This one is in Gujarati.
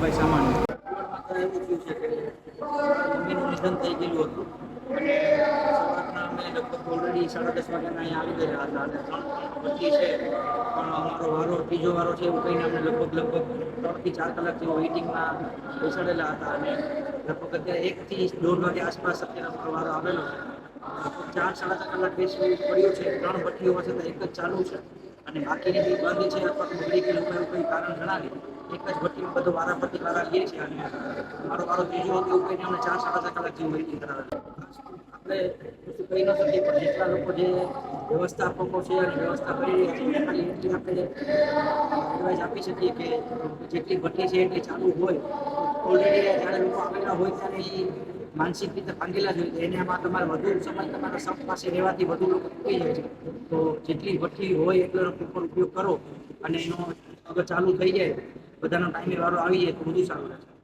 ભાઈ સામાન્ય એવું થયું છે કે મમ્મીનું નિધન થઈ ગયેલું હતું અને સવારના અમે લગભગ ઓલરેડી 10:30 વાગ્યાના અહીંયા આવી ગયા હતા અને 3:30 છે પણ અમારો વારો ત્રીજો વારો છે એવું કહીને અમને લગભગ 3 થી 4 કલાક જેવું વેઇટિંગમાં બેસાડેલા હતા અને લગભગ અત્યારે 1 થી 1:30 વાગે આસપાસ અત્યારે અમારો વારો આવેલો છે. 4 સાડા 4 કલાક બેસવું પડ્યું છે. 3 ભઠ્ઠીઓ છે તો એક જ ચાલુ છે અને બાકીની બી બંધ છે અથવા તો બગડી ગયેલું એવું કંઈ કારણ જણાવી એક જ ભઠ્ઠીમાં બધો વારાફરતી વાળા લે છે અને મારો વારો ત્રીજો હતો એવું કહીને અમને 4 સાડા 4 કલાક જેવું વેઇટિંગ કરાવેલું. આપણે કશું કહી ન શકીએ પણ જેટલા લોકો જે વ્યવસ્થાપકો છે અને વ્યવસ્થા કરી રહ્યા છે ખાલી એટલી આપણે એડવાઇસ આપી શકીએ કે જેટલી ભઠ્ઠી છે એટલી ચાલુ હોય ઓલરેડી જ્યારે લોકો આવેલા હોય ત્યારે એ માનસિક રીતે ભાંગેલા જ હોય એનામાં તમારે વધુ સમય તમારા સપ પાસે રહેવાથી વધુ લોકો તૂટી જાય છે. તો જેટલી ભઠ્ઠી હોય એટલો ઉપયોગ કરો અને એનો અગર ચાલુ થઈ જાય બધાનો ટાઈમે વારો આવી જાય તો વધુ સારું રહેશે.